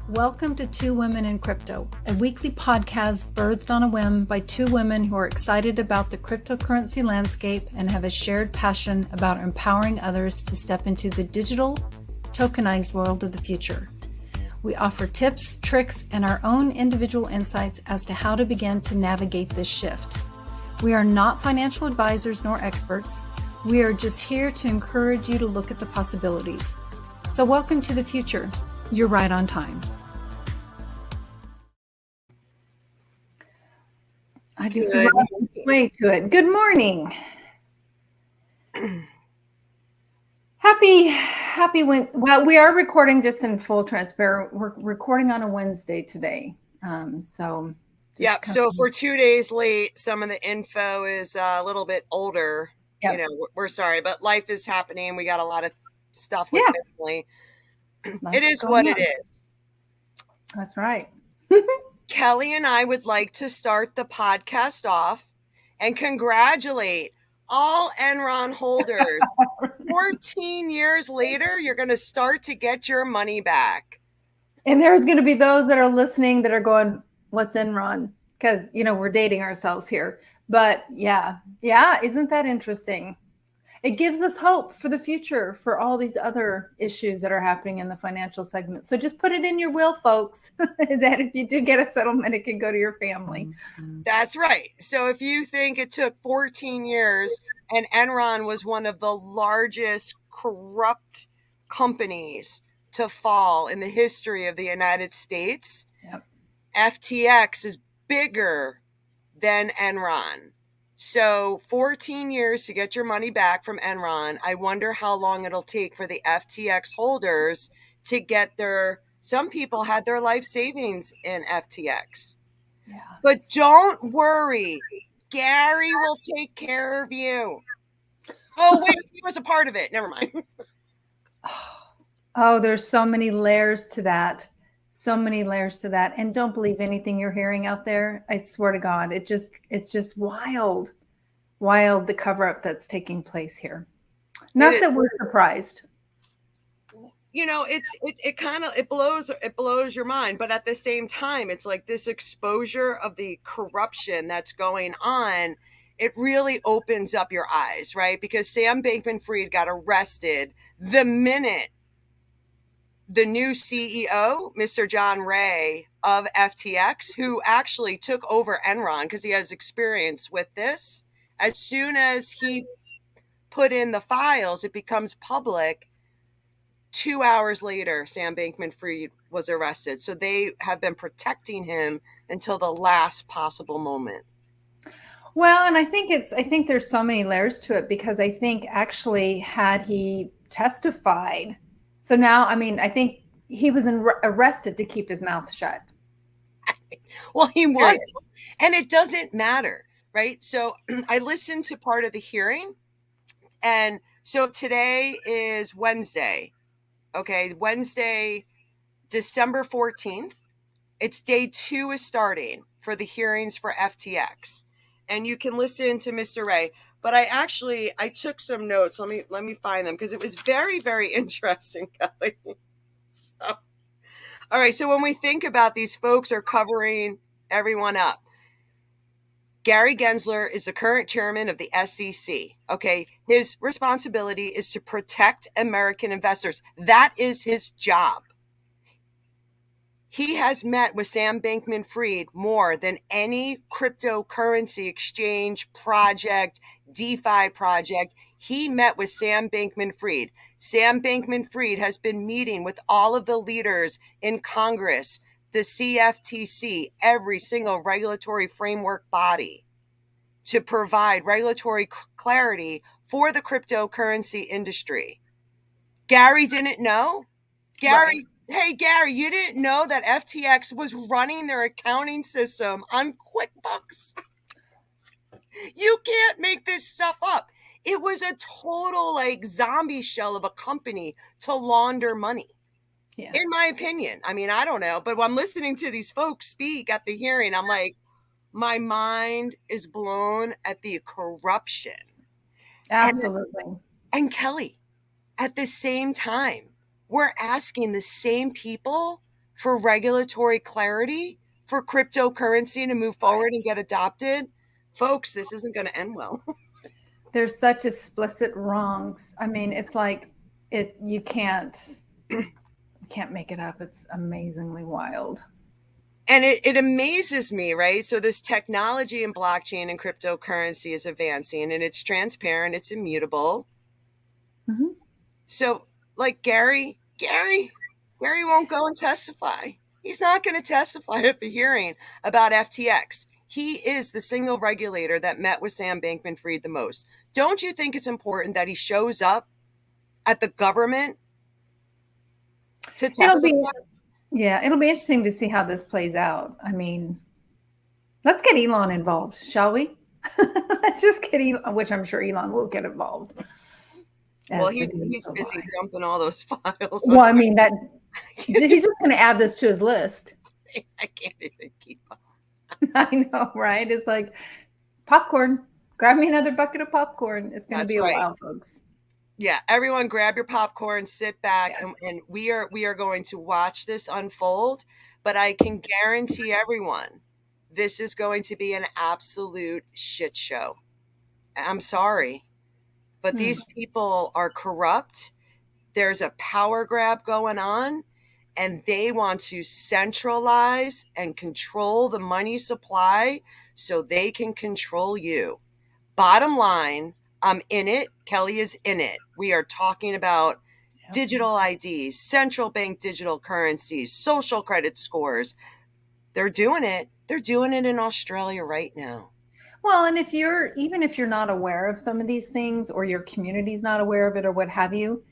Welcome to Two Women in Crypto, a weekly podcast birthed on a whim by two women who are excited about the cryptocurrency landscape and have a shared passion about empowering others to step into the digital, tokenized world of the future. We offer tips, tricks, and our own individual insights as to how to begin to navigate this shift. We are not financial advisors nor experts. We are just here to encourage you to look at the possibilities. So welcome to the future. You're right on time. I just love this way to it. Good morning. Happy when, well, we are recording just in full transparent. We're recording on a Wednesday today. So if we're 2 days late, some of the info is a little bit older. Yep. You know, we're sorry, but life is happening. We got a lot of stuff with family. It is what it is. That's right. Kelly and I would like to start the podcast off and congratulate all Enron holders. 14 years later, you're going to start to get your money back. And there's going to be those that are listening that are going, what's Enron? Because, you know, we're dating ourselves here. But yeah, isn't that interesting? It gives us hope for the future for all these other issues that are happening in the financial segment. So just put it in your will, folks, that if you do get a settlement, it can go to your family. That's right. So if you think it took 14 years and Enron was one of the largest corrupt companies to fall in the history of the United States, FTX is bigger than Enron. So 14 years to get your money back from Enron. I wonder how long it'll take for the FTX holders to get some people had their life savings in FTX. Yeah. But don't worry. Gary will take care of you. Oh, wait, he was a part of it. Never mind. Oh, there's so many layers to that. So many layers to that. And don't believe anything you're hearing out there. I swear to God, it's just wild the cover-up that's taking place here. Not that we're surprised. You know, it blows your mind, but at the same time, it's like this exposure of the corruption that's going on. It really opens up your eyes, right? Because Sam Bankman-Fried got arrested the minute the new CEO, Mr. John Ray of FTX, who actually took over Enron because he has experience with this. As soon as he put in the files, it becomes public. 2 hours later, Sam Bankman-Fried was arrested. So they have been protecting him until the last possible moment. Well, and I think there's so many layers to it, because I think actually had he testified, so now, I mean, I think he was arrested to keep his mouth shut. Well, he was, and it doesn't matter, right? So I listened to part of the hearing, and so today is Wednesday. Okay, Wednesday, December 14th. It's day 2 is starting for the hearings for FTX. And you can listen to Mr. Ray. But I took some notes. Let me find them, because it was very, very interesting, Kelly. All right, so when we think about these folks are covering everyone up, Gary Gensler is the current chairman of the SEC. Okay, his responsibility is to protect American investors. That is his job. He has met with Sam Bankman-Fried more than any cryptocurrency exchange project, DeFi project. He met with Sam Bankman-Fried. Sam Bankman-Fried has been meeting with all of the leaders in Congress, the CFTC, every single regulatory framework body, to provide regulatory clarity for the cryptocurrency industry. Gary didn't know? Gary, hey, Gary, you didn't know that FTX was running their accounting system on QuickBooks? You can't make this stuff up. It was a total zombie shell of a company to launder money. Yeah. In my opinion. I mean, I don't know, but when I'm listening to these folks speak at the hearing, I'm like, my mind is blown at the corruption. Absolutely. And Kelly, at the same time, we're asking the same people for regulatory clarity for cryptocurrency to move forward and get adopted, folks, this isn't going to end well. There's such explicit wrongs. I mean, it's like you can't make it up. It's amazingly wild. And it amazes me, right? So this technology in blockchain and cryptocurrency is advancing, and it's transparent, it's immutable. Mm-hmm. So like Gary won't go and testify. He's not going to testify at the hearing about FTX. He is the single regulator that met with Sam Bankman-Fried the most. Don't you think it's important that he shows up at the government to testify? It'll be interesting to see how this plays out. I mean, let's get Elon involved, shall we? Let's just get Elon, which I'm sure Elon will get involved. Well, he's busy dumping all those files. Well, I mean, that he's just going to add this to his list. I can't even keep up. I know, right? It's like popcorn. Grab me another bucket of popcorn. It's going to be a while, folks. Yeah, everyone grab your popcorn, sit back, and we are going to watch this unfold. But I can guarantee everyone, this is going to be an absolute shit show. I'm sorry, but these people are corrupt. There's a power grab going on, and they want to centralize and control the money supply so they can control you. Bottom line, I'm in it. Kelly is in it. We are talking about digital IDs, central bank digital currencies, social credit scores. They're doing it. They're doing it in Australia right now. Well, and even if you're not aware of some of these things, or your community's not aware of it, or what have you,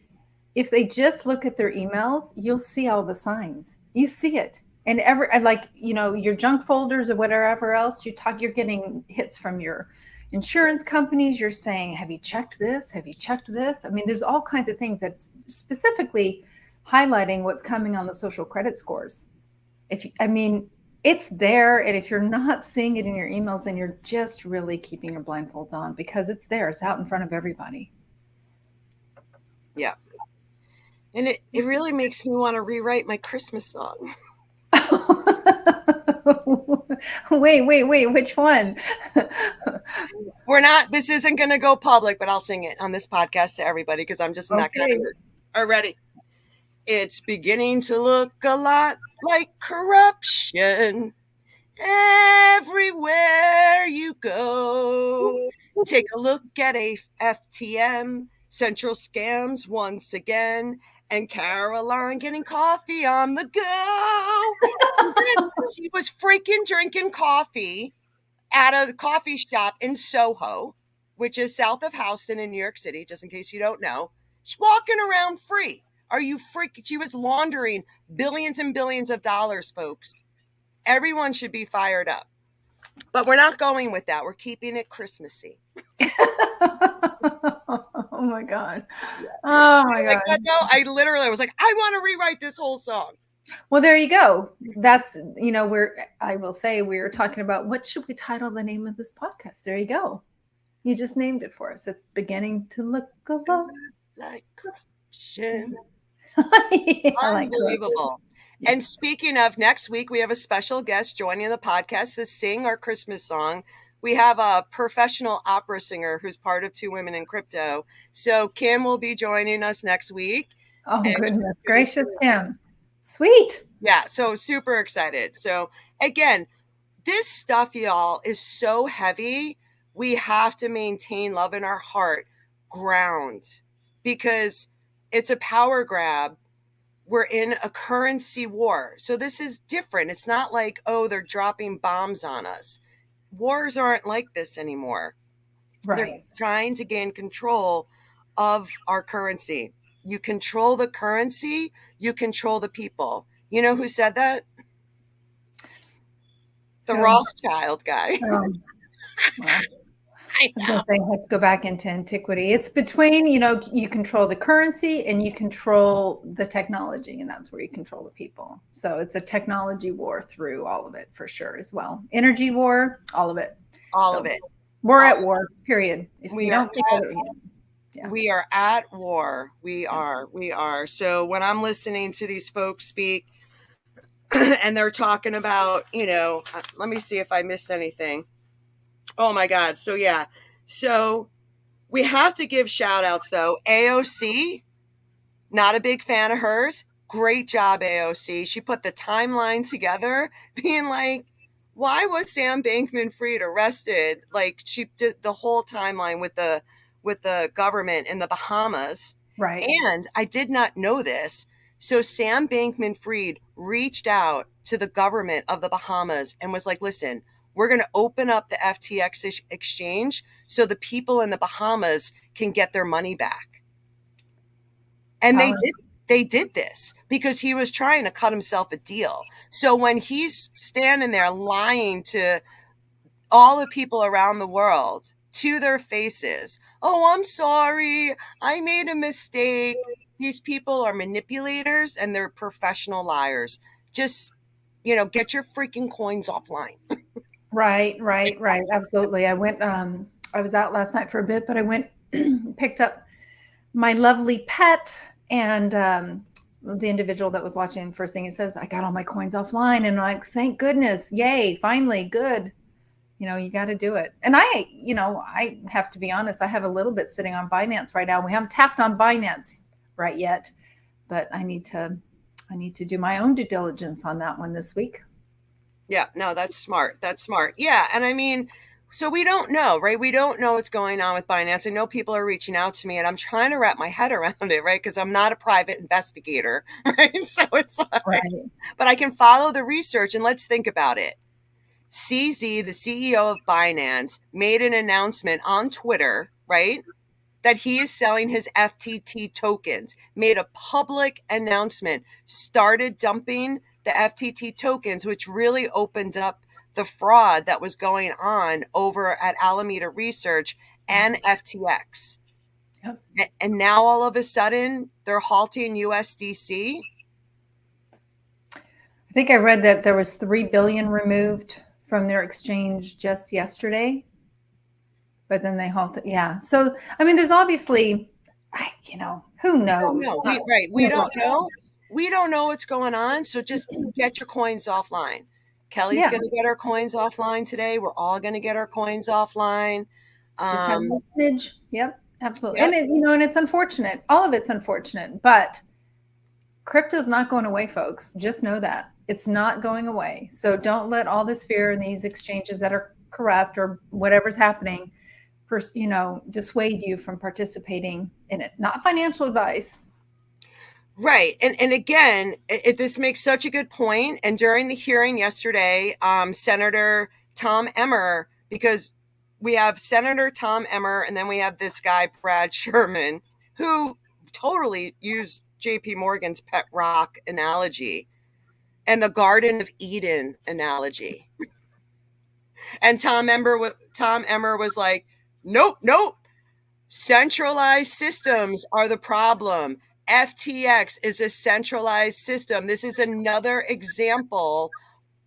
if they just look at their emails, you'll see all the signs. You see it. And your junk folders or whatever else you're getting hits from your insurance companies. You're saying, have you checked this? Have you checked this? I mean, there's all kinds of things that's specifically highlighting what's coming on the social credit scores. It's there. And if you're not seeing it in your emails, then you're just really keeping your blindfolds on, because it's there. It's out in front of everybody. Yeah. And it really makes me want to rewrite my Christmas song. Wait, which one? This isn't going to go public, but I'll sing it on this podcast to everybody, because I'm just not going to. All right, ready? It's beginning to look a lot like corruption everywhere you go. Take a look at a FTM, central scams once again, and Caroline getting coffee on the go. She was freaking drinking coffee at a coffee shop in Soho, which is south of Houston in New York City, just in case you don't know. She's walking around free. Are you freaking? She was laundering billions and billions of dollars, folks. Everyone should be fired up. But we're not going with that. We're keeping it Christmassy. Oh my God. Oh my God. I literally was like, I want to rewrite this whole song. Well, there you go. That's, I will say, we were talking about what should we title the name of this podcast. There you go. You just named it for us. It's beginning to look a lot like corruption. Yeah, unbelievable. And speaking of, next week, we have a special guest joining the podcast to sing our Christmas song. We have a professional opera singer who's part of Two Women in Crypto. So Kim will be joining us next week. Oh, goodness gracious, Kim. Sweet. Yeah, so super excited. So again, this stuff, y'all, is so heavy. We have to maintain love in our heart, ground, because it's a power grab. We're in a currency war. So this is different. It's not like, oh, they're dropping bombs on us. Wars aren't like this anymore. Right. They're trying to gain control of our currency. You control the currency, you control the people. You know who said that? The Rothschild guy. I was going to say, let's go back into antiquity. It's between, you control the currency and you control the technology, and that's where you control the people. So it's a technology war through all of it, for sure, as well. Energy war, all of it. All of it. We're at war, period. We are at war. We are. So when I'm listening to these folks speak, and they're talking about, let me see if I missed anything. Oh my God. So yeah. So we have to give shout outs though. AOC, not a big fan of hers. Great job, AOC. She put the timeline together, being like, why was Sam Bankman-Fried arrested? Like, she did the whole timeline with the government in the Bahamas. Right. And I did not know this. So Sam Bankman-Fried reached out to the government of the Bahamas and was like, listen, we're going to open up the FTX exchange so the people in the Bahamas can get their money back. And they did this because he was trying to cut himself a deal. So when he's standing there lying to all the people around the world to their faces, oh, I'm sorry, I made a mistake. These people are manipulators and they're professional liars. Just, get your freaking coins offline. Right. Absolutely. I was out last night for a bit, but I went, picked up my lovely pet, and the individual that was watching, first thing it says, I got all my coins offline. And I'm like, thank goodness. Yay. Finally. Good. You got to do it. And I have to be honest, I have a little bit sitting on Binance right now. We haven't tapped on Binance right yet, but I need to do my own due diligence on that one this week. Yeah, no, that's smart. That's smart. Yeah. And I mean, so we don't know, right? We don't know what's going on with Binance. I know people are reaching out to me and I'm trying to wrap my head around it, right? Because I'm not a private investigator, right? So it's like, right. But I can follow the research and let's think about it. CZ, the CEO of Binance, made an announcement on Twitter, right? That he is selling his FTT tokens, made a public announcement, started dumping the FTT tokens, which really opened up the fraud that was going on over at Alameda Research and FTX. Yep. And now all of a sudden they're halting USDC. I think I read that there was 3 billion removed from their exchange just yesterday, but then they halted. Yeah. So, I mean, there's obviously, who knows? We don't know. We don't know. We don't know what's going on. So just get your coins offline. Kelly's going to get her coins offline today. We're all going to get our coins offline. Just have a message. Yep, absolutely. Yep. And and it's unfortunate. All of it's unfortunate, but crypto's not going away, folks. Just know that it's not going away. So don't let all this fear in these exchanges that are corrupt or whatever's happening, dissuade you from participating in it. Not financial advice. Right. And again, this makes such a good point. And during the hearing yesterday, Senator Tom Emmer, because we have Senator Tom Emmer and then we have this guy, Brad Sherman, who totally used JP Morgan's pet rock analogy and the Garden of Eden analogy. And Tom Emmer was like, nope. Centralized systems are the problem. FTX is a centralized system. This is another example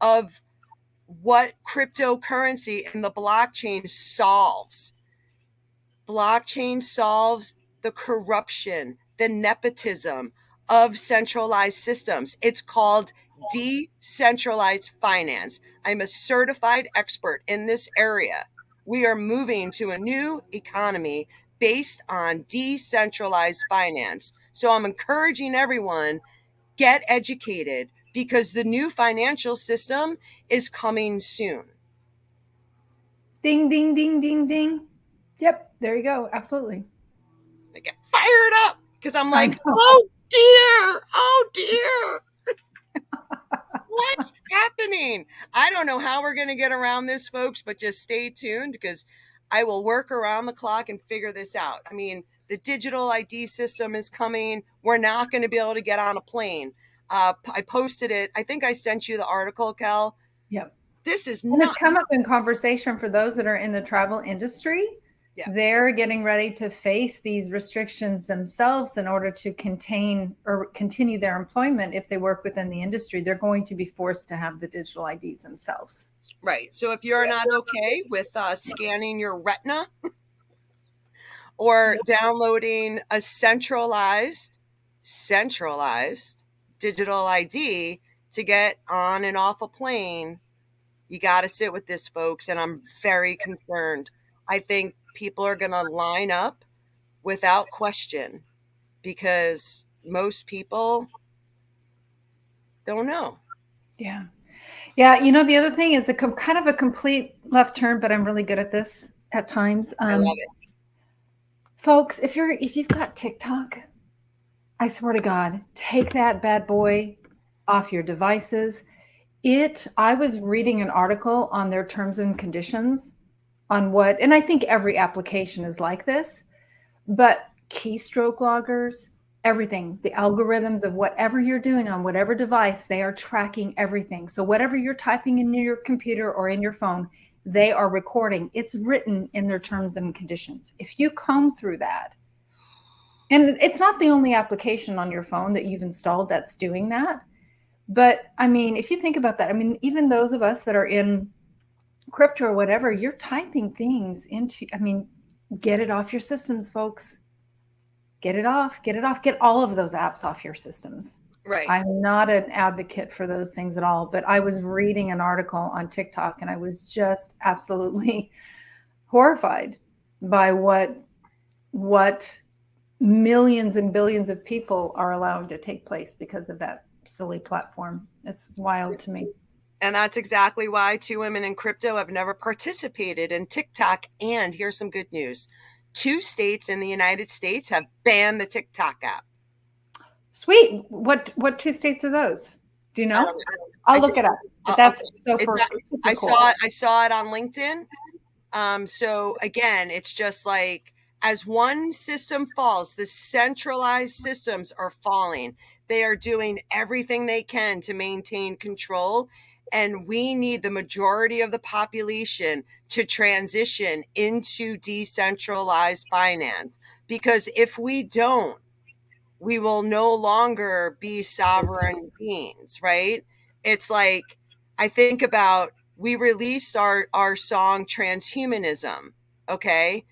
of what cryptocurrency and the blockchain solves. Blockchain solves the corruption, the nepotism of centralized systems. It's called decentralized finance. I'm a certified expert in this area. We are moving to a new economy based on decentralized finance. So I'm encouraging everyone, get educated because the new financial system is coming soon. Ding, ding, ding, ding, ding. Yep, there you go. Absolutely. I get fired up because I'm like, oh dear. What's happening? I don't know how we're going to get around this, folks, but just stay tuned because I will work around the clock and figure this out. I mean, the digital ID system is coming. We're not going to be able to get on a plane. I posted it. I think I sent you the article, Kel. Yep. This is not. It's come up in conversation for those that are in the travel industry. Yeah. They're getting ready to face these restrictions themselves in order to contain or continue their employment. If they work within the industry, they're going to be forced to have the digital IDs themselves. Right. So if you're not okay with scanning your retina or downloading a centralized digital ID to get on and off a plane. You got to sit with this, folks, and I'm very concerned. I think people are going to line up without question because most people don't know. Yeah. Yeah. You know, the other thing is kind of a complete left turn, but I'm really good at this at times. I love it. Folks, if you've got TikTok, I swear to God, take that bad boy off your devices. I was reading an article on their terms and conditions on what, and I think every application is like this, but keystroke loggers, everything, the algorithms of whatever you're doing on whatever device, they are tracking everything. So whatever you're typing in your computer or in your phone, they are recording. It's written in their terms and conditions. If you comb through that, and it's not the only application on your phone that you've installed that's doing that. But I mean, if you think about that, I mean, even those of us that are in crypto or whatever, you're typing things into, I mean, get it off your systems, folks. Get it off, get all of those apps off your systems. Right. I'm not an advocate for those things at all, but I was reading an article on TikTok and I was just absolutely horrified by what millions and billions of people are allowed to take place because of that silly platform. It's wild to me. And that's exactly why two women in crypto have never participated in TikTok. And here's some good news. 2 states in the United States have banned the TikTok app. Sweet. What 2 states are those? Do you know? I'll look it up. But that's super cool. I saw it on LinkedIn. So again, it's just like as one system falls, the centralized systems are falling. They are doing everything they can to maintain control. And we need the majority of the population to transition into decentralized finance. Because if we don't, we will no longer be sovereign beings, right? It's like, I think about, we released our song Transhumanism, okay?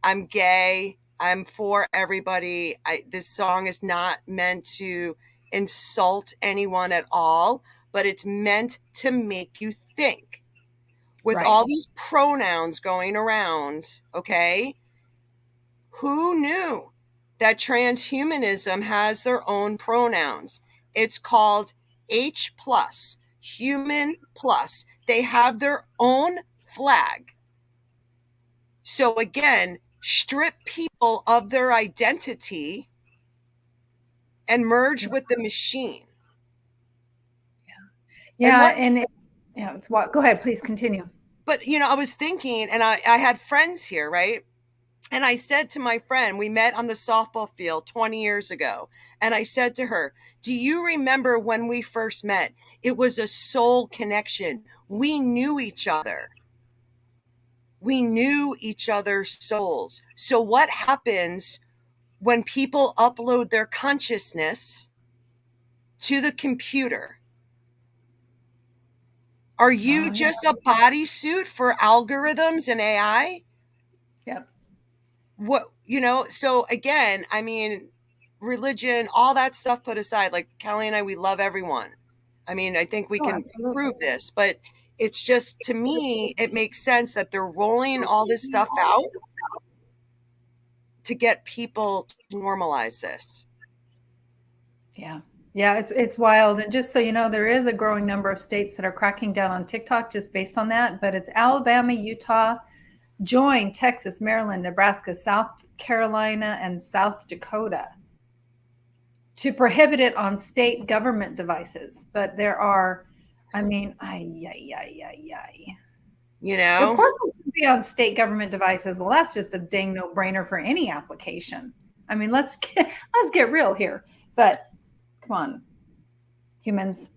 I'm gay. I'm for everybody. This song is not meant to insult anyone at all, but it's meant to make you think. With all these pronouns going around, okay? Who knew that transhumanism has their own pronouns? It's called H+, human plus. They have their own flag. So again, strip people of their identity and merge with the machine. Yeah. It's what, go ahead, please continue. But, I was thinking, and I had friends here, right? And I said to my friend, we met on the softball field 20 years ago. And I said to her, do you remember when we first met? It was a soul connection. We knew each other. We knew each other's souls. So what happens when people upload their consciousness to the computer? Are you just a bodysuit for algorithms and AI? Yep. So again, I mean, religion, all that stuff put aside, like Kelly and I, we love everyone. I mean, I think we can prove this, but it's just, to me, it makes sense that they're rolling all this stuff out to get people to normalize this. Yeah. Yeah, it's wild. And just so you know, there is a growing number of states that are cracking down on TikTok just based on that. But it's Alabama, Utah, join Texas, Maryland, Nebraska, South Carolina, and South Dakota to prohibit it on state government devices. But there are, I mean, Of course it can be on state government devices. Well, that's just a dang no-brainer for any application. I mean, let's get real here. But come on, humans,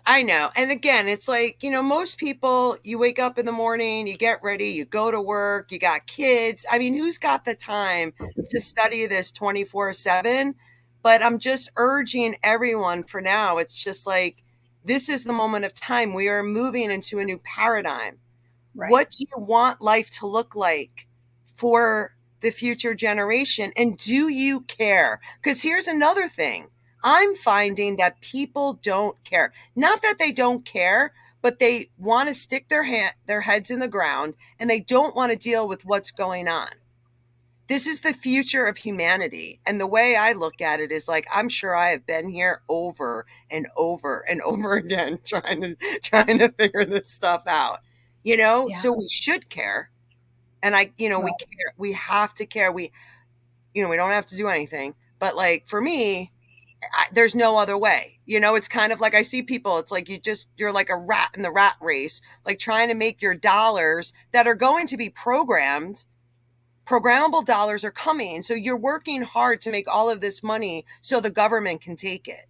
I know. And again, it's like, most people, you wake up in the morning, you get ready, you go to work, you got kids. I mean, who's got the time to study this 24/7? But I'm just urging everyone for now. It's just like, this is the moment of time. We are moving into a new paradigm. Right. What do you want life to look like for the future generation? And do you care? Because here's another thing. I'm finding that people don't care. Not that they don't care, but they want to stick their heads in the ground, and they don't want to deal with what's going on. This is the future of humanity. And the way I look at it is like, I'm sure I have been here over and over and over again trying to figure this stuff out. Yeah. So we should care. And we care. We have to care. We don't have to do anything. But like for me, there's no other way. It's kind of like I see people, it's like you're like a rat in the rat race, like trying to make your dollars that are going to be programmable dollars are coming. So you're working hard to make all of this money so the government can take it.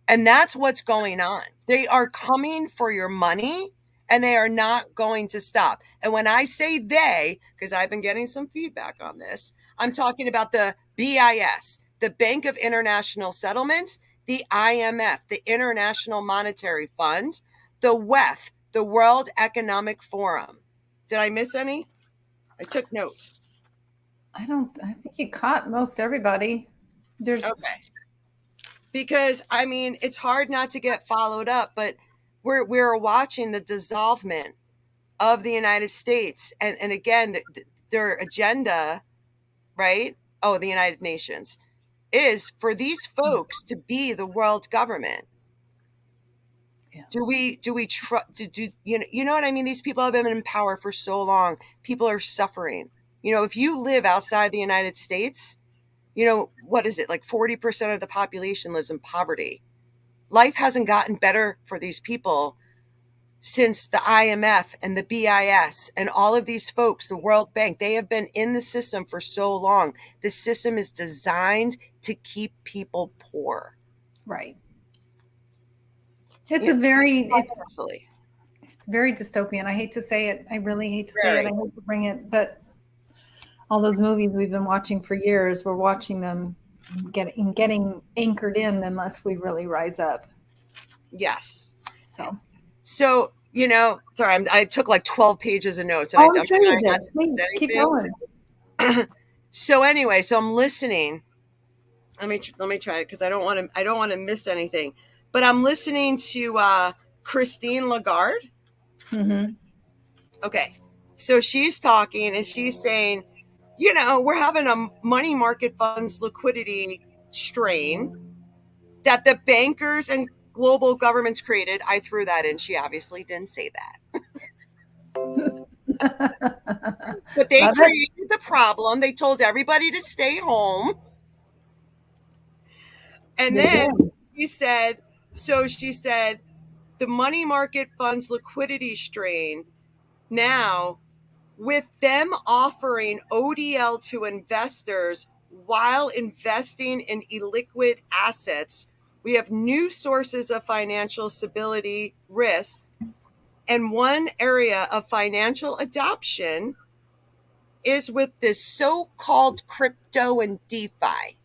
And that's what's going on. They are coming for your money, and they are not going to stop. And when I say they, because I've been getting some feedback on this, I'm talking about the BIS, the Bank of International Settlements, the IMF, the International Monetary Fund, the WEF, the World Economic Forum. Did I miss any? I took notes. I think you caught most everybody. Okay. Because it's hard not to get followed up, but we're watching the dissolvement of the United States, and again, their agenda, right? Oh, the United Nations is for these folks to be the world government. Yeah. Do we trust? You know what I mean? These people have been in power for so long. People are suffering. If you live outside the United States, what is it? Like 40% of the population lives in poverty. Life hasn't gotten better for these people since the IMF and the BIS and all of these folks, the World Bank. They have been in the system for so long. The system is designed to keep people poor. Right. It's very dystopian. I hate to say it. I really hate to say it. I hate to bring it, but all those movies we've been watching for years, we're watching them getting anchored in unless we really rise up. Yes. So sorry, I took like 12 pages of notes. And I'm sure you did. Please keep going. So anyway, I'm listening. Let me try it because I don't want to miss anything. But I'm listening to Christine Lagarde. Mm-hmm. Okay, so she's talking and she's saying, we're having a money market funds liquidity strain that the bankers and global governments created. I threw that in. She obviously didn't say that. But they created the problem. They told everybody to stay home. And then she said, the money market funds liquidity strain now, with them offering ODL to investors while investing in illiquid assets, we have new sources of financial stability risk. And one area of financial adoption is with this so-called crypto and DeFi.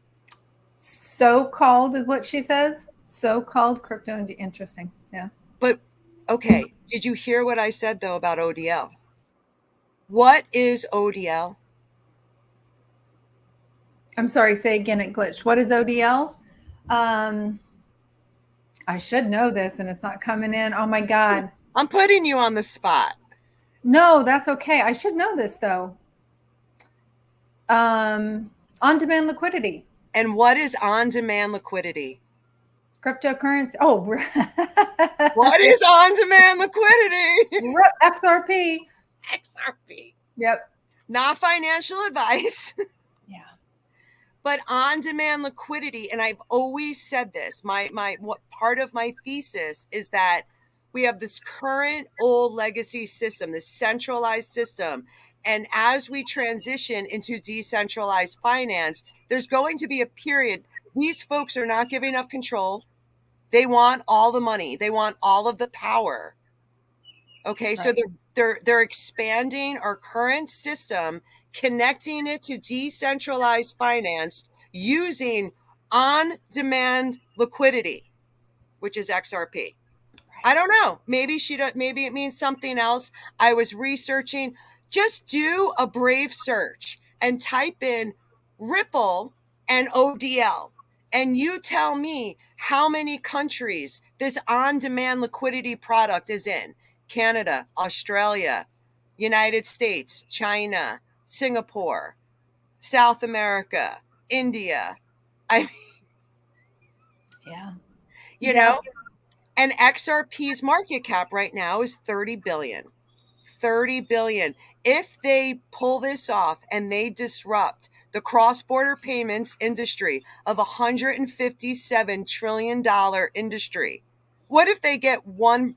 So-called is what she says? So-called crypto and interesting. Yeah. But, okay, did you hear what I said, though, about ODL? What is ODL? I'm sorry, say again, it glitched. What is ODL? I should know this, and it's not coming in. Oh, my God. I'm putting you on the spot. No, that's okay. I should know this, though. On-demand liquidity. And what is on-demand liquidity? Cryptocurrency. Oh. What is on-demand liquidity? XRP. XRP. Yep. Not financial advice. Yeah. But on-demand liquidity, and I've always said this, what part of my thesis is that we have this current old legacy system, this centralized system. And as we transition into decentralized finance, there's going to be a period. These folks are not giving up control. They want all the money. They want all of the power. Okay, right. So they're expanding our current system, connecting it to decentralized finance using on-demand liquidity, which is XRP. I don't know. Maybe it means something else. I was researching. Just do a brave search and type in Ripple and ODL, And you tell me how many countries this on-demand liquidity product is in. Canada, Australia, United States, China, Singapore, South America, India. Yeah. You know, and XRP's market cap right now is 30 billion. 30 billion. If they pull this off and they disrupt the cross-border payments industry of $157 trillion industry, what if they get 1%?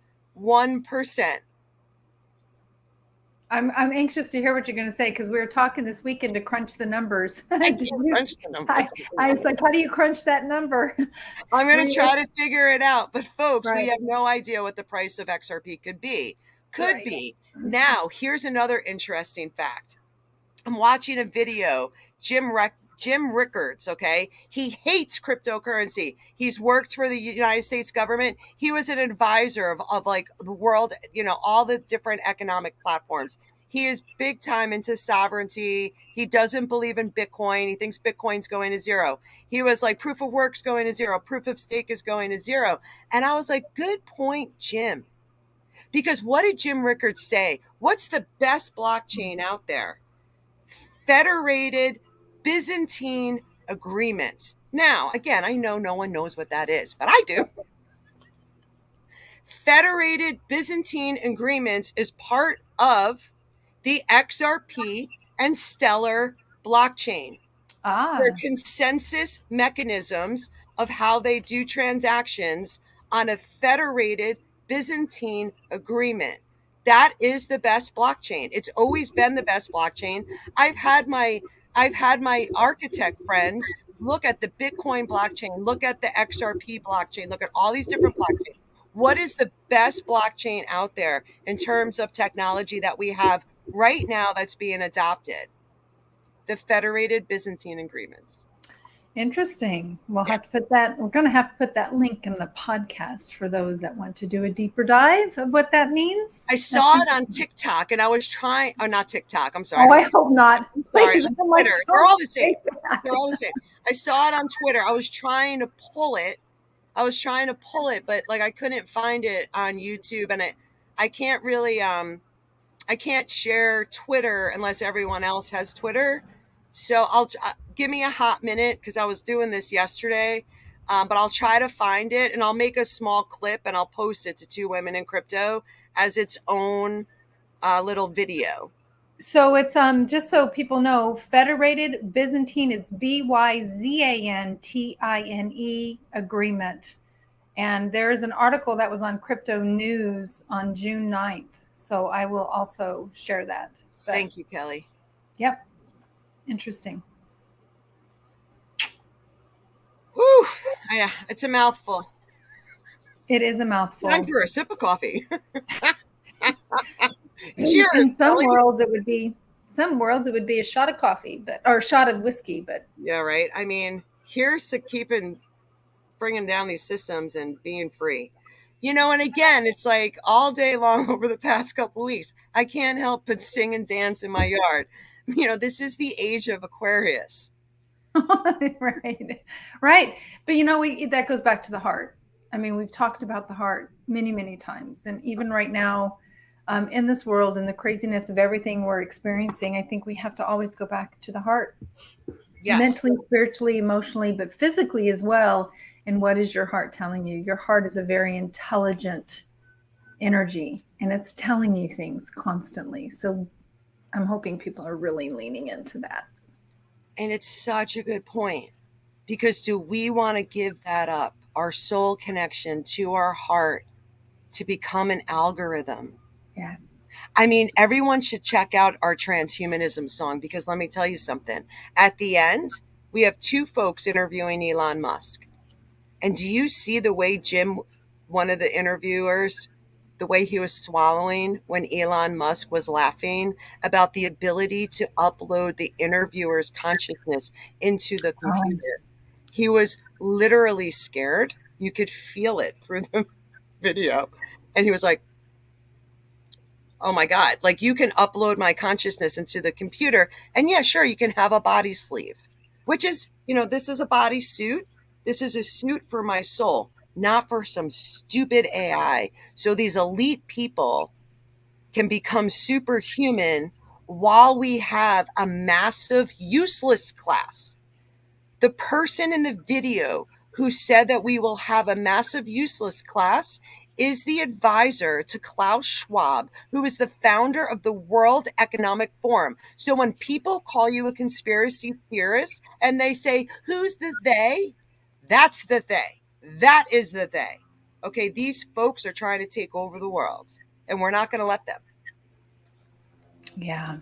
I'm anxious to hear what you're going to say, because we were talking this weekend to crunch the numbers. I can't crunch the numbers. I was like, how do you crunch that number? I'm going to try to figure it out. But folks, Right. we have no idea what the price of XRP could be. Right. Be. Now, here's another interesting fact. I'm watching a video, Jim Rickards, okay? He hates cryptocurrency. He's worked for the United States government. He was an advisor of like the world, you know, all the different economic platforms. He is big time into sovereignty. He doesn't believe in Bitcoin. He thinks Bitcoin's going to zero. He was like, proof of work's going to zero. Proof of stake is going to zero. And I was like, good point, Jim. Because what did Jim Rickards say? What's the best blockchain out there? Federated Byzantine agreements. Now, again, I know no one knows what that is, but I do. Federated Byzantine agreements is part of the XRP and Stellar blockchain. They're consensus mechanisms of how they do transactions on a federated Byzantine agreement. That is the best blockchain. It's always been the best blockchain. I've had my architect friends look at the Bitcoin blockchain, look at the XRP blockchain, look at all these different blockchains. What is the best blockchain out there in terms of technology that we have right now that's being adopted? The Federated Byzantine agreements. Interesting. We'll have to put that, we're going to have to put that link in the podcast for those that want to do a deeper dive of what that means. I saw it on TikTok and I was trying, not TikTok, I'm sorry. Oh, I hope not. Sorry, on Twitter. They're all the same. They're all the same. I saw it on Twitter. I was trying to pull it, but like I couldn't find it on YouTube, and I can't really, I can't share Twitter unless everyone else has Twitter. So I'll give me a hot minute, because I was doing this yesterday, but I'll try to find it, and I'll make a small clip and I'll post it to Two Women in Crypto as its own little video. So it's just so people know, Federated Byzantine, it's BYZANTINE agreement. And there's an article that was on Crypto News on June 9th. So I will also share that. But, thank you, Kelly. Yep. Interesting. Whew. Yeah, it's a mouthful. It is a mouthful. Time for a sip of coffee. Cheers. In some worlds it would be a shot of coffee, or a shot of whiskey, but yeah, right. I mean, here's to bringing down these systems and being free. You know, and again, it's like all day long over the past couple of weeks, I can't help but sing and dance in my yard. You know, this is the age of Aquarius. Right. But you know, that goes back to the heart. I mean, we've talked about the heart many, many times. And even right now, in this world and the craziness of everything we're experiencing, I think we have to always go back to the heart. Yes. Mentally, spiritually, emotionally, but physically as well. And what is your heart telling you? Your heart is a very intelligent energy, and it's telling you things constantly. So I'm hoping people are really leaning into that. And it's such a good point, because do we want to give that up, our soul connection to our heart, to become an algorithm? Yeah. I mean, everyone should check out our transhumanism song, because let me tell you something. At the end, we have two folks interviewing Elon Musk. And do you see the way Jim, one of the interviewers, the way he was swallowing when Elon Musk was laughing about the ability to upload the interviewer's consciousness into the computer? He was literally scared. You could feel it through the video. And he was like, oh my God, like, you can upload my consciousness into the computer. And yeah, sure, you can have a body sleeve, which is, you know, this is a body suit. This is a suit for my soul, not for some stupid AI. So these elite people can become superhuman while we have a massive useless class. The person in the video who said that we will have a massive useless class is the advisor to Klaus Schwab, who is the founder of the World Economic Forum. So when people call you a conspiracy theorist and they say, who's the they? That's the they. That is the they. Okay, these folks are trying to take over the world, and we're not going to let them. Yeah.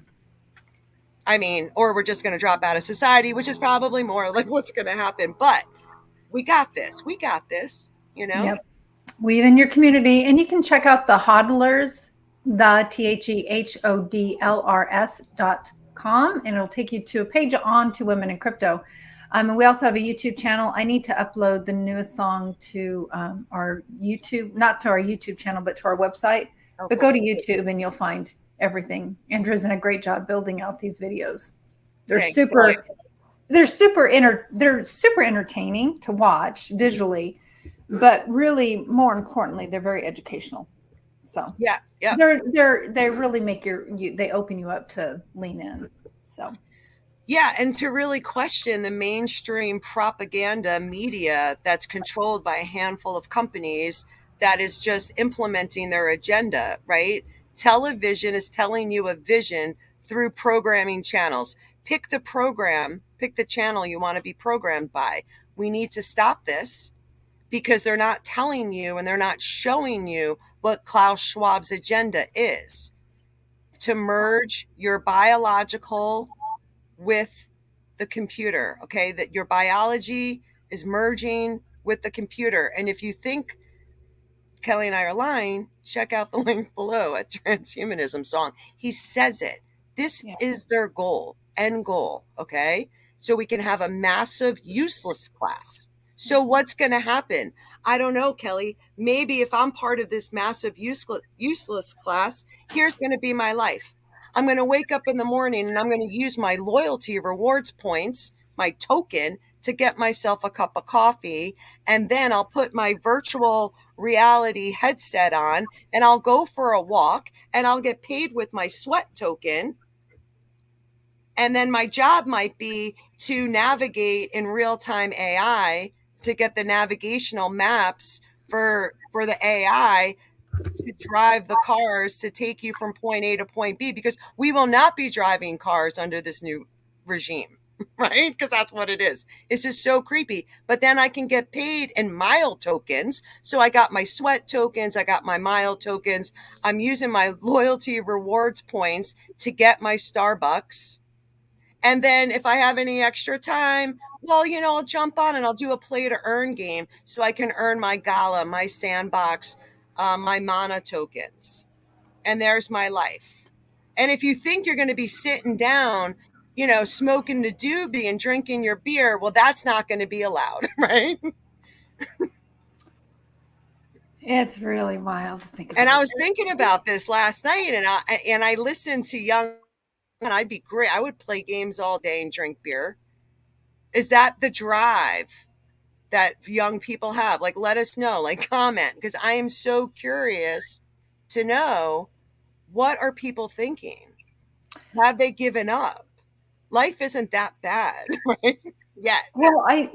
I mean, or we're just going to drop out of society, which is probably more like what's going to happen. But we got this. We got this, you know? Yep. Weave in your community, and you can check out the hodlers, the THEHODLRS.com, and it'll take you to a page on to women in crypto. And we also have a YouTube channel. I need to upload the newest song to our YouTube, not to our YouTube channel, but to our website. Okay. But go to YouTube and you'll find everything. Andrew's done a great job building out these videos. They're super entertaining to watch visually, but really, more importantly, they're very educational. So yeah, they really make they open you up to lean in. So yeah, and to really question the mainstream propaganda media that's controlled by a handful of companies that is just implementing their agenda, right? Television is telling you a vision through programming channels. Pick the program, pick the channel you want to be programmed by. We need to stop this because they're not telling you and they're not showing you what Klaus Schwab's agenda is. To merge your biological with the computer, okay? That your biology is merging with the computer. And if you think Kelly and I are lying, check out the link below at Transhumanism Song. He says it. This is their goal, end goal, okay? So we can have a massive useless class. So what's going to happen? I don't know, Kelly. Maybe if I'm part of this massive useless class, here's going to be my life. I'm going to wake up in the morning and I'm going to use my loyalty rewards points, my token, to get myself a cup of coffee. And then I'll put my virtual reality headset on and I'll go for a walk and I'll get paid with my sweat token. And then my job might be to navigate in real-time AI to get the navigational maps for the AI to drive the cars to take you from point A to point B, because we will not be driving cars under this new regime, right? Because that's what it is. It's just so creepy. But then I can get paid in mile tokens. So I got my sweat tokens. I got my mile tokens. I'm using my loyalty rewards points to get my Starbucks. And then if I have any extra time, well, I'll jump on and I'll do a play to earn game so I can earn my Gala, my Sandbox, my mana tokens. And there's my life. And if you think you're going to be sitting down, smoking the doobie and drinking your beer, well, that's not going to be allowed, right? It's really wild to think about. And I was thinking about this last night, and I listened to Young, and I'd be great. I would play games all day and drink beer. Is that the drive that young people have? Like, let us know, like, comment, because I am so curious to know, what are people thinking? Have they given up? Life isn't that bad, right? Yet. Well, I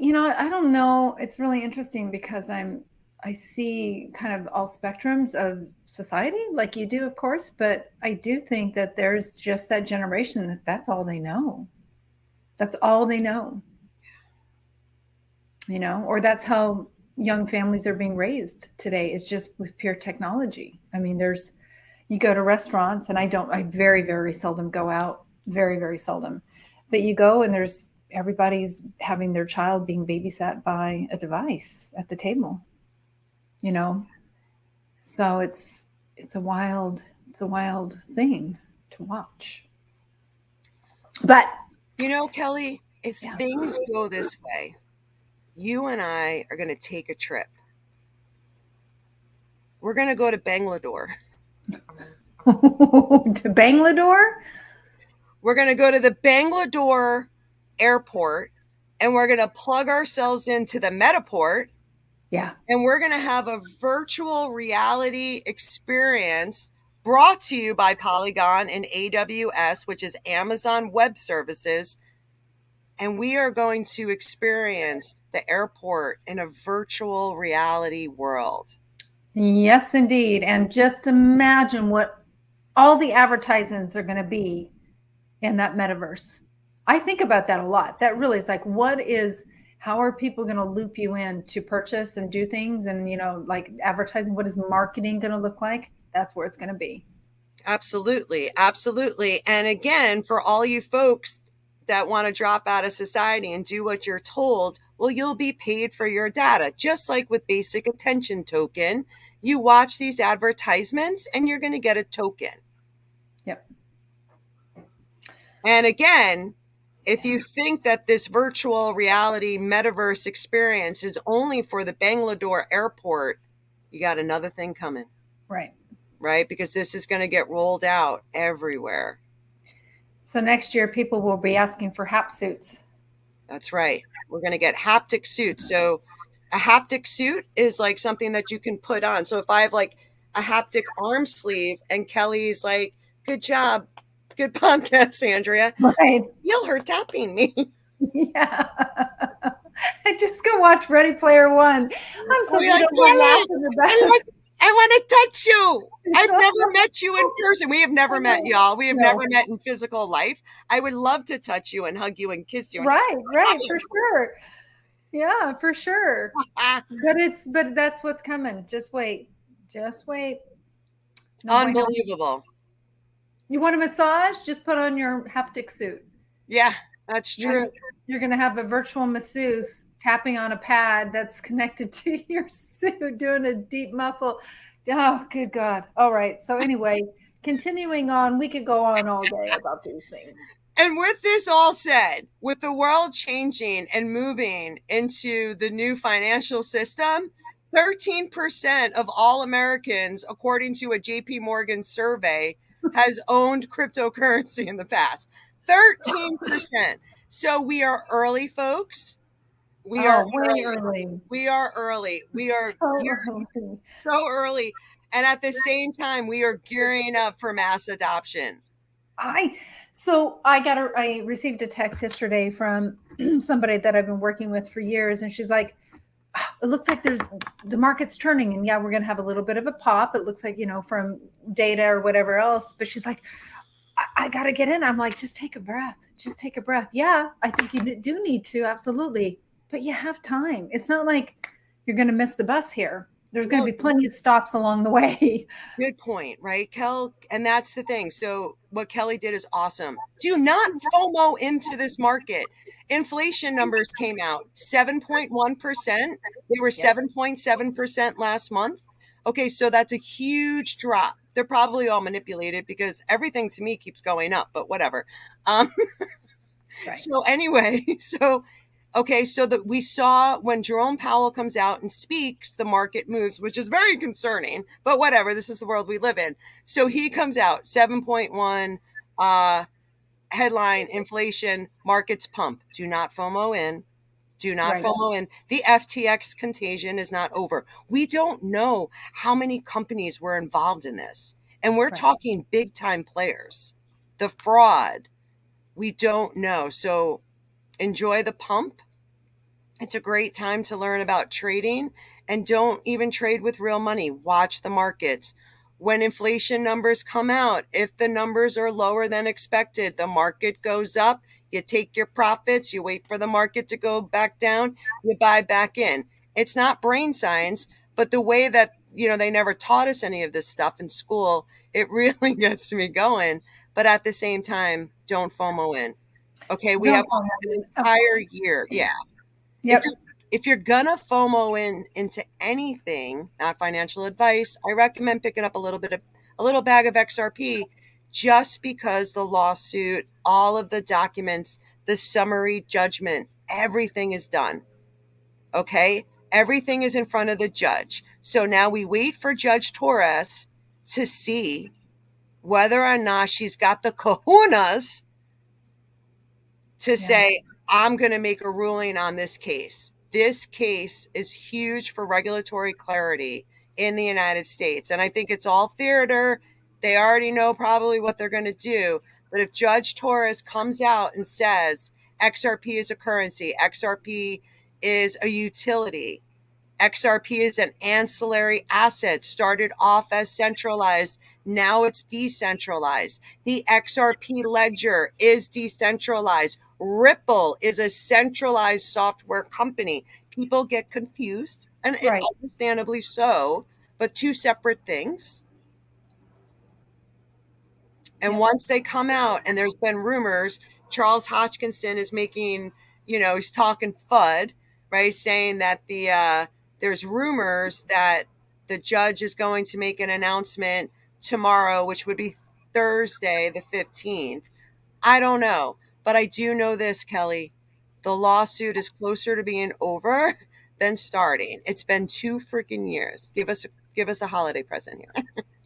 don't know. It's really interesting because I see kind of all spectrums of society like you do, of course, but I do think that there's just that generation that's all they know. That's all they know. Or that's how young families are being raised today, is just with pure technology. I mean, you go to restaurants, and I very, very seldom go out, very, very seldom, but you go and everybody's having their child being babysat by a device at the table, so it's a wild thing to watch. But Kelly, if things go this way, you and I are going to take a trip. We're going to go to Bangalore. To Bangalore? We're going to go to the Bangalore Airport, and we're going to plug ourselves into the Metaport. Yeah. And we're going to have a virtual reality experience brought to you by Polygon and AWS, which is Amazon Web Services. And we are going to experience the airport in a virtual reality world. Yes, indeed. And just imagine what all the advertisements are going to be in that metaverse. I think about that a lot. That really is like, how are people going to loop you in to purchase and do things? And, like advertising, what is marketing going to look like? That's where it's going to be. Absolutely. Absolutely. And again, for all you folks that want to drop out of society and do what you're told, well, you'll be paid for your data, just like with basic attention token. You watch these advertisements and you're going to get a token. Yep. And again, if you think that this virtual reality metaverse experience is only for the Bangalore Airport, you got another thing coming. Right. Right? Because this is going to get rolled out everywhere. So next year, people will be asking for hap suits. That's right. We're going to get haptic suits. So a haptic suit is like something that you can put on. So if I have like a haptic arm sleeve and Kelly's like, good job, good podcast, Andrea. Right. Feel her tapping me. Yeah. I just go watch Ready Player One. I'm so I want to touch you. I've never met you in person. We have never met, y'all. We have never met in physical life. I would love to touch you and hug you and kiss you. Right, for sure. Yeah, for sure. But that's what's coming. Just wait. No, unbelievable. You want a massage? Just put on your haptic suit. Yeah, that's true. You're going to have a virtual masseuse tapping on a pad that's connected to your suit, doing a deep muscle. Oh, good God. All right. So anyway, continuing on, we could go on all day about these things. And with this all said, with the world changing and moving into the new financial system, 13% of all Americans, according to a JP Morgan survey, has owned cryptocurrency in the past. 13%. So we are early, folks. We are early. We are early. We are so early. And at the same time, we are gearing up for mass adoption. I received a text yesterday from somebody that I've been working with for years. And she's like, it looks like the market's turning, and yeah, we're going to have a little bit of a pop. It looks like, from data or whatever else. But she's like, I got to get in. I'm like, just take a breath. Yeah, I think you do need to. Absolutely. But you have time. It's not like you're going to miss the bus here. There's going to be plenty of stops along the way. Good point, right, Kel? And that's the thing. So what Kelly did is awesome. Do not FOMO into this market. Inflation numbers came out, 7.1%. They were 7.7% last month. Okay, so that's a huge drop. They're probably all manipulated because everything to me keeps going up, but whatever. Right. So anyway, okay, so that we saw when Jerome Powell comes out and speaks, the market moves, which is very concerning, but whatever, this is the world we live in. So he comes out, 7.1 headline, inflation, markets pump. Do not FOMO in. Do not FOMO in. The FTX contagion is not over. We don't know how many companies were involved in this. And we're talking big time players. The fraud, we don't know. So enjoy the pump. It's a great time to learn about trading, and don't even trade with real money. Watch the markets. When inflation numbers come out, if the numbers are lower than expected, the market goes up, you take your profits, you wait for the market to go back down, you buy back in. It's not brain science, but the way that, they never taught us any of this stuff in school, it really gets me going. But at the same time, don't FOMO in. Okay, we have an entire year. Yeah. Yep. If you're gonna FOMO into anything, not financial advice, I recommend picking up a little bag of XRP, just because the lawsuit, all of the documents, the summary judgment, everything is done. Okay? Everything is in front of the judge. So now we wait for Judge Torres to see whether or not she's got the kahunas to say, I'm going to make a ruling on this case. This case is huge for regulatory clarity in the United States. And I think it's all theater. They already know probably what they're going to do. But if Judge Torres comes out and says XRP is a currency, XRP is a utility, XRP is an ancillary asset, started off as centralized, now it's decentralized. The XRP ledger is decentralized. Ripple is a centralized software company. People get confused, and Right. understandably so, but two separate things. And once they come out, and there's been rumors, Charles Hodgkinson is making, he's talking FUD, right? Saying that there's rumors that the judge is going to make an announcement tomorrow, which would be Thursday, the 15th. I don't know, but I do know this, Kelly. The lawsuit is closer to being over than starting. It's been 2 freaking years. Give us a holiday present here.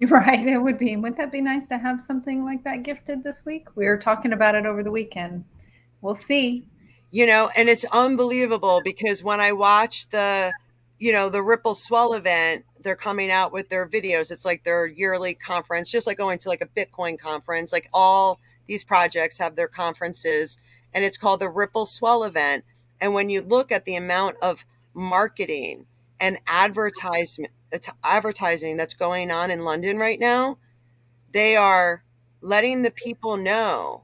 Right. It would be. Wouldn't that be nice to have something like that gifted this week? We were talking about it over the weekend. We'll see. And it's unbelievable because when I watch the Ripple Swell event, they're coming out with their videos. It's like their yearly conference, just like going to like a Bitcoin conference. Like all these projects have their conferences, and it's called the Ripple Swell event. And when you look at the amount of marketing and advertising that's going on in London right now, they are letting the people know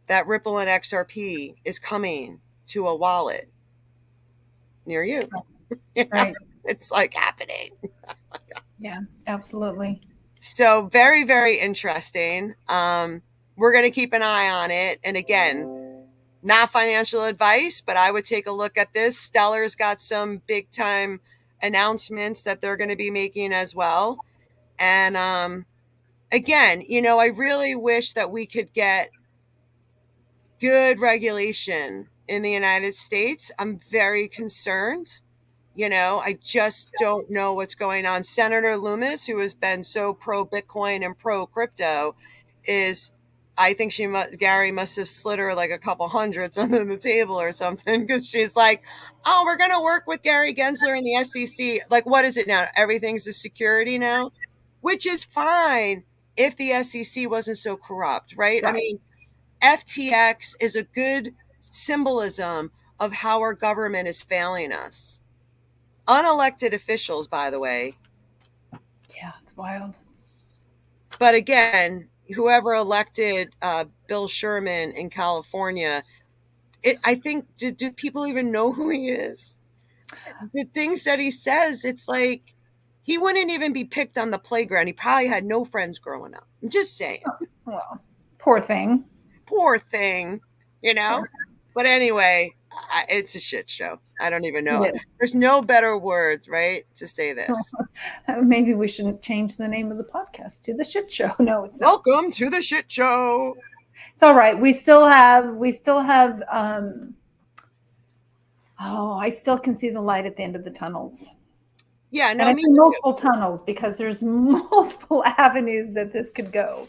that Ripple and XRP is coming to a wallet near you. Right. It's like happening. Yeah, absolutely. So very, very interesting. We're going to keep an eye on it. And again, not financial advice, but I would take a look at this. Stellar's got some big time announcements that they're going to be making as well. And again, I really wish that we could get good regulation in the United States. I'm very concerned. I just don't know what's going on. Senator Loomis, who has been so pro Bitcoin and pro crypto, I think Gary must have slid her like a couple hundreds under the table or something, because she's like, oh, we're going to work with Gary Gensler and the SEC. Like, what is it now? Everything's a security now, which is fine if the SEC wasn't so corrupt, right? I mean, FTX is a good symbolism of how our government is failing us. Unelected officials, by the way. Yeah, it's wild. But again, whoever elected Bill Sherman in California, I think, do people even know who he is? The things that he says, it's like he wouldn't even be picked on the playground. He probably had no friends growing up. I'm just saying. Well, poor thing. Poor thing, But anyway, it's a shit show. I don't even know. There's no better words, right, to say this. Maybe we shouldn't change the name of the podcast to The Shit Show. No, it's not. Welcome to The Shit Show. It's all right. I still can see the light at the end of the tunnels. Yeah, no, and I see multiple tunnels, because there's multiple avenues that this could go.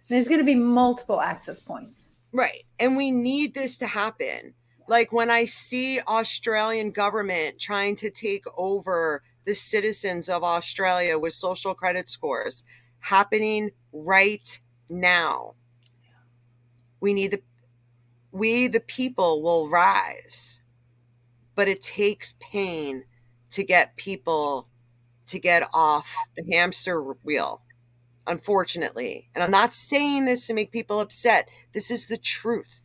There's going to be multiple access points. Right. And we need this to happen. Like when I see Australian government trying to take over the citizens of Australia with social credit scores happening right now. We, the people, will rise. But it takes pain to get people to get off the hamster wheel, unfortunately. And I'm not saying this to make people upset. This is the truth,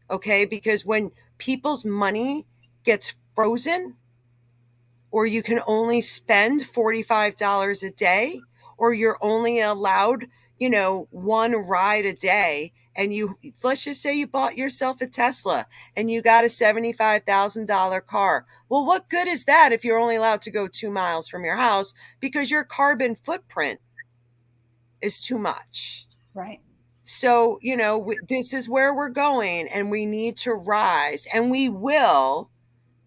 okay? Because when people's money gets frozen, or you can only spend $45 a day, or you're only allowed, one ride a day, and let's just say you bought yourself a Tesla and you got a $75,000 car. Well, what good is that if you're only allowed to go 2 miles from your house because your carbon footprint is too much? Right. So, this is where we're going, and we need to rise, and we will.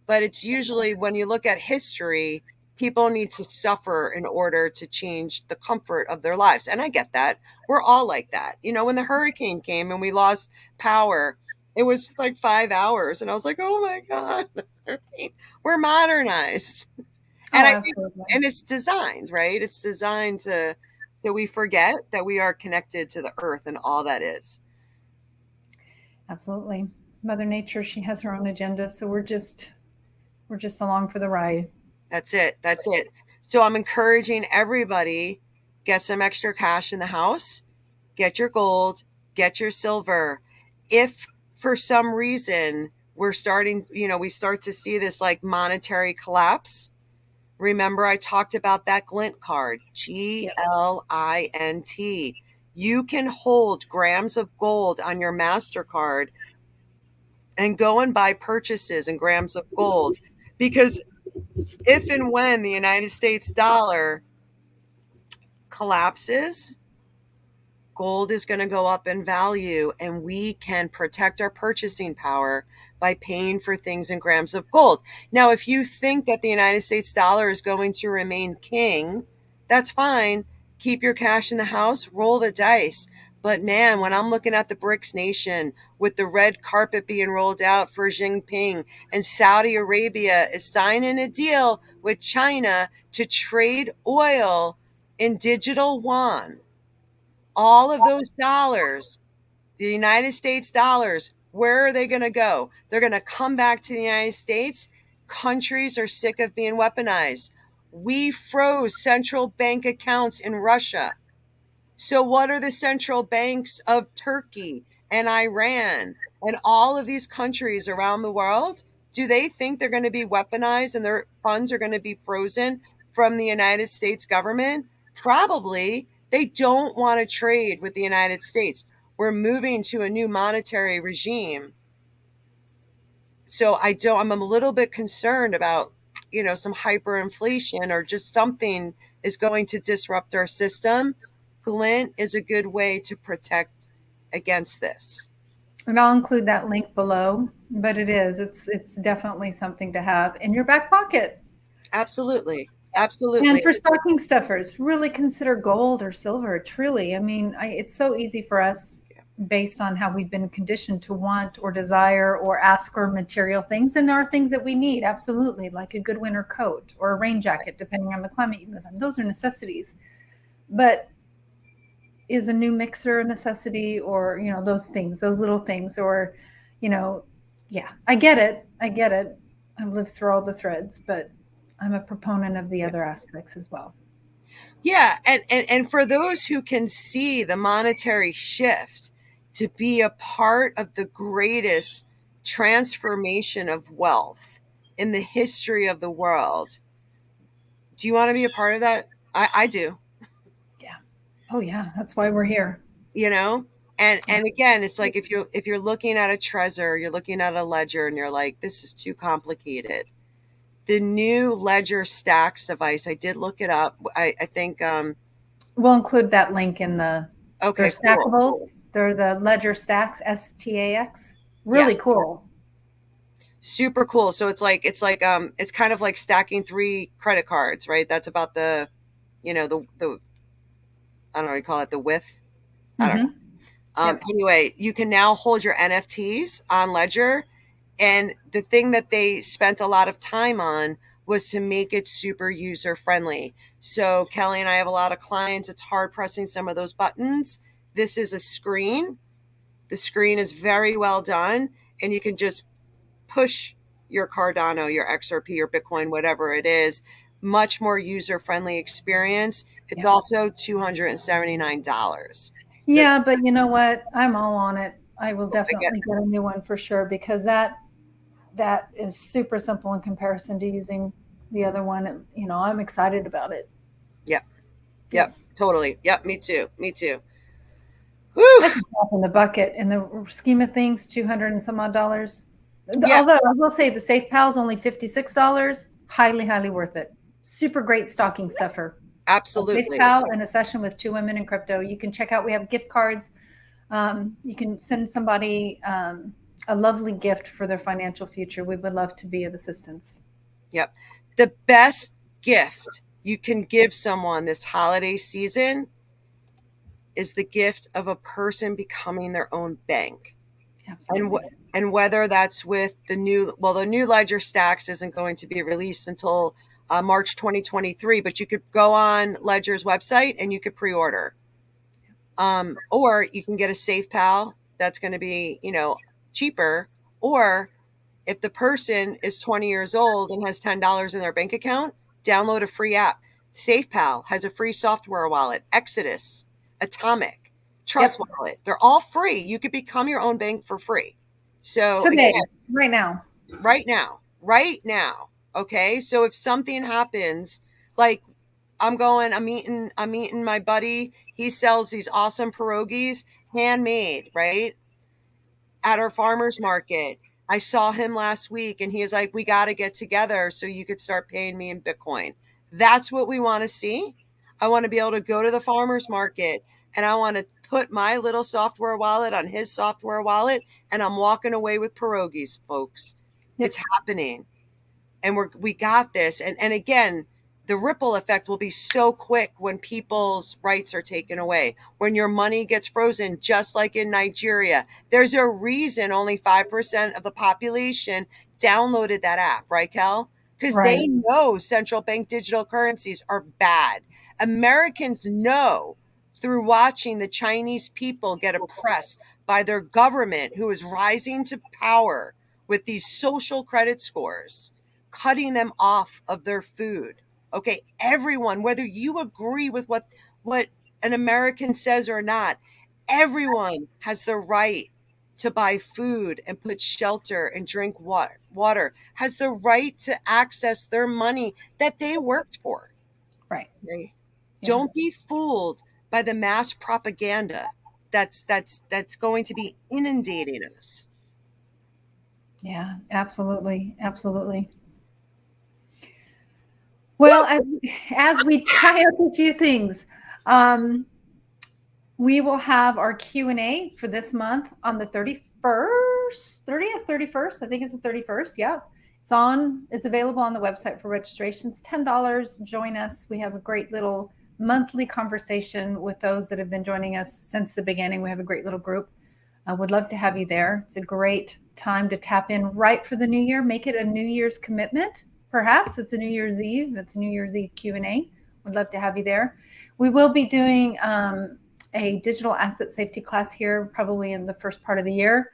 But it's usually, when you look at history, people need to suffer in order to change the comfort of their lives. And I get that. We're all like that. When the hurricane came and we lost power, It was like 5 hours. And I was like, oh my God, we're modernized. And Oh, I think, absolutely. and it's designed, right? It's designed so we forget that we are connected to the earth and all that is. Absolutely. Mother Nature, she has her own agenda, so we're just along for the ride. That's it. That's it. So I'm encouraging everybody, get some extra cash in the house, get your gold, get your silver. If for some reason we're starting, we start to see this like monetary collapse. Remember, I talked about that Glint card, Yep. GLINT. You can hold grams of gold on your MasterCard and go and buy purchases in grams of gold, because if and when the United States dollar collapses, gold is going to go up in value, and we can protect our purchasing power by paying for things in grams of gold. Now, if you think that the United States dollar is going to remain king, that's fine. Keep your cash in the house, roll the dice. But man, when I'm looking at the BRICS nation with the red carpet being rolled out for Xi Jinping, and Saudi Arabia is signing a deal with China to trade oil in digital yuan, all of those dollars, the United States dollars, where are they going to go? They're going to come back to the United States. Countries are sick of being weaponized. We froze central bank accounts in Russia. So what are the central banks of Turkey and Iran and all of these countries around the world? Do they think they're going to be weaponized and their funds are going to be frozen from the United States government? Probably. They don't want to trade with the United States. We're moving to a new monetary regime. So I'm a little bit concerned about, some hyperinflation or just something is going to disrupt our system. Glint is a good way to protect against this. And I'll include that link below, but it's definitely something to have in your back pocket. Absolutely. And Absolutely. for stocking stuffers, really consider gold or silver. Truly, I mean, it's so easy for us based on how we've been conditioned to want or desire or ask for material things. And there are things that we need, absolutely, like a good winter coat or a rain jacket, depending on the climate you live in. Those are necessities. But is a new mixer a necessity, or, those things, those little things, or, yeah, I get it. I get it. I've lived through all the threads, but I'm a proponent of the other aspects as well. Yeah. And for those who can see the monetary shift to be a part of the greatest transformation of wealth in the history of the world, do you want to be a part of that? I do. Yeah. Oh yeah, that's why we're here. And again, it's like if you're looking at a Trezor, you're looking at a ledger and you're like, this is too complicated. The new Ledger Stacks device, I did look it up. I think We'll include that link in they're okay, stackables. cool. They're the Ledger Stacks, STAX. Really Yes. cool. Super cool. So it's kind of like stacking 3 credit cards, right? That's about the I don't know what you call it, the width. I don't know. Mm-hmm. Yep. Anyway, you can now hold your NFTs on Ledger. And the thing that they spent a lot of time on was to make it super user friendly. So Kelly and I have a lot of clients. It's hard pressing some of those buttons. This is a screen. The screen is very well done. And you can just push your Cardano, your XRP, your Bitcoin, whatever it is. Much more user friendly experience. It's Yeah. also $279. Yeah, but you know what? I'm all on it. I will I get definitely get a new one for sure, because that is super simple in comparison to using the other one. I'm excited about it. Yep. Yeah. Yep. Totally. Yep. Me too. Me too. That's Whew. a drop in the bucket in the scheme of things, 200 and some odd dollars. Yeah. Although I will say the Safe Pal is only $56. Highly, highly worth it. Super great stocking stuffer. Safe Absolutely. Pal and a session with 2 women in crypto. You can check out. We have gift cards. You can send somebody a lovely gift for their financial future. We would love to be of assistance. Yep. The best gift you can give someone this holiday season is the gift of a person becoming their own bank. Absolutely. And whether that's with the new Ledger Stacks isn't going to be released until March 2023, but you could go on Ledger's website and you could pre-order. Or you can get a SafePal that's going to be, cheaper. Or if the person is 20 years old and has $10 in their bank account, download a free app. SafePal has a free software wallet. Exodus, Atomic, Trust Wallet. They're all free. You could become your own bank for free. So today, again, right now. Right now. Okay. So if something happens, like I'm meeting my buddy. He sells these awesome pierogies, handmade, right? At our farmer's market. I saw him last week and he is like, we got to get together so you could start paying me in Bitcoin. That's what we want to see. I want to be able to go to the farmer's market and I want to put my little software wallet on his software wallet and I'm walking away with pierogies, folks. Yep. It's happening. And we got this. And again, the ripple effect will be so quick when people's rights are taken away, when your money gets frozen, just like in Nigeria. There's a reason only 5% of the population downloaded that app, right, Kel? Because they know central bank digital currencies are bad. Americans know through watching the Chinese people get oppressed by their government, who is rising to power with these social credit scores, cutting them off of their food. Okay, everyone, whether you agree with what an American says or not, everyone has the right to buy food and put shelter and drink water, has the right to access their money that they worked for. Right. Okay? Yeah. Don't be fooled by the mass propaganda that's going to be inundating us. Yeah, absolutely. Absolutely. Well, as we tie up a few things, we will have our Q&A for this month on the 31st. I think it's the 31st. Yeah. It's available on the website for registration. It's $10. Join us. We have a great little monthly conversation with those that have been joining us since the beginning. We have a great little group. I would love to have you there. It's a great time to tap in right for the new year. Make it a New Year's commitment. Perhaps it's a New Year's Eve. It's a New Year's Eve Q&A. Would love to have you there. We will be doing a digital asset safety class here, probably in the first part of the year,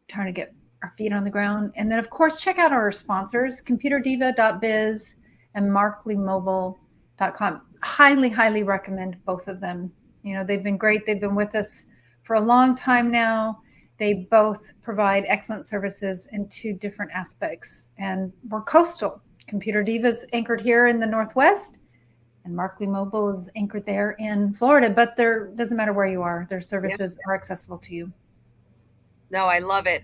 trying to get our feet on the ground. And then, of course, check out our sponsors, computerdiva.biz and marklymobile.com. Highly, highly recommend both of them. They've been great. They've been with us for a long time now. They both provide excellent services in two different aspects. And we're coastal. Computer Diva is anchored here in the Northwest, and Markley Mobile is anchored there in Florida. But doesn't matter where you are, their services are accessible to you. No, I love it.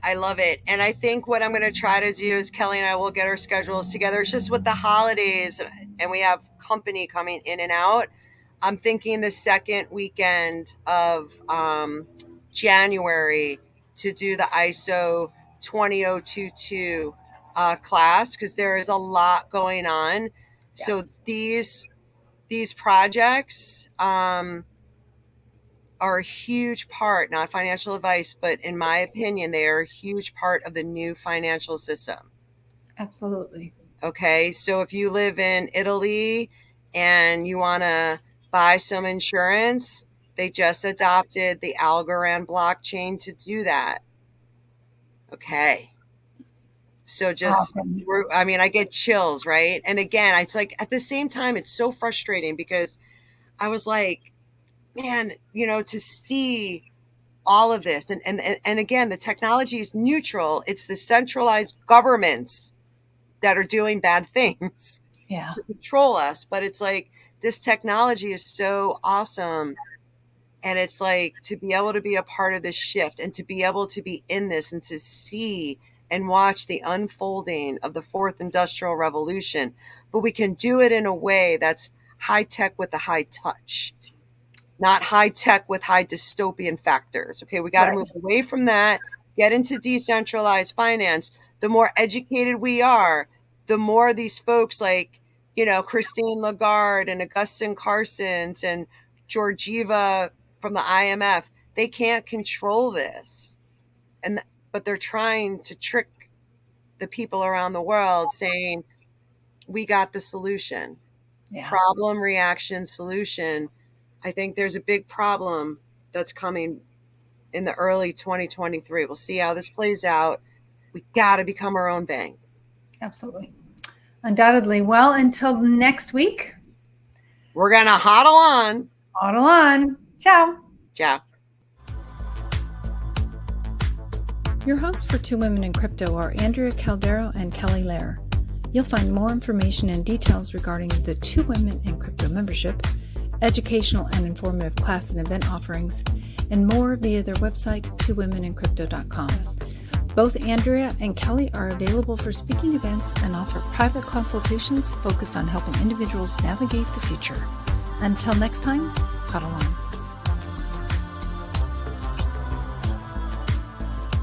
And I think what I'm going to try to do is Kelly and I will get our schedules together. It's just with the holidays and we have company coming in and out. I'm thinking the second weekend of January to do the ISO 20022 class, because there is a lot going on. Yeah. So these projects are a huge part, not financial advice, but in my opinion, they are a huge part of the new financial system. Absolutely. Okay, so if you live in Italy and you want to buy some insurance, they just adopted the Algorand blockchain to do that. Okay. So awesome. I get chills, right? And again, it's like at the same time, it's so frustrating because I was like, man, to see all of this. And again, the technology is neutral. It's the centralized governments that are doing bad things to control us. But it's like, this technology is so awesome. And it's like, to be able to be a part of this shift and to be able to be in this and to see and watch the unfolding of the fourth industrial revolution. But we can do it in a way that's high tech with the high touch, not high tech with high dystopian factors. Okay, we got to move away from that, get into decentralized finance. The more educated we are, the more these folks like, Christine Lagarde and Augustin Carstens and Georgieva from the IMF, they can't control this. but they're trying to trick the people around the world saying, we got the solution. Yeah. Problem, reaction, solution. I think there's a big problem that's coming in the early 2023. We'll see how this plays out. We got to become our own bank. Absolutely. Undoubtedly. Well, until next week, we're going to hodl on. Hodl on. Ciao. Ciao. Your hosts for Two Women in Crypto are Andrea Caldero and Kelly Lair. You'll find more information and details regarding the Two Women in Crypto membership, educational and informative class and event offerings, and more via their website, twowomenencrypto.com. Both Andrea and Kelly are available for speaking events and offer private consultations focused on helping individuals navigate the future. Until next time, huddle on.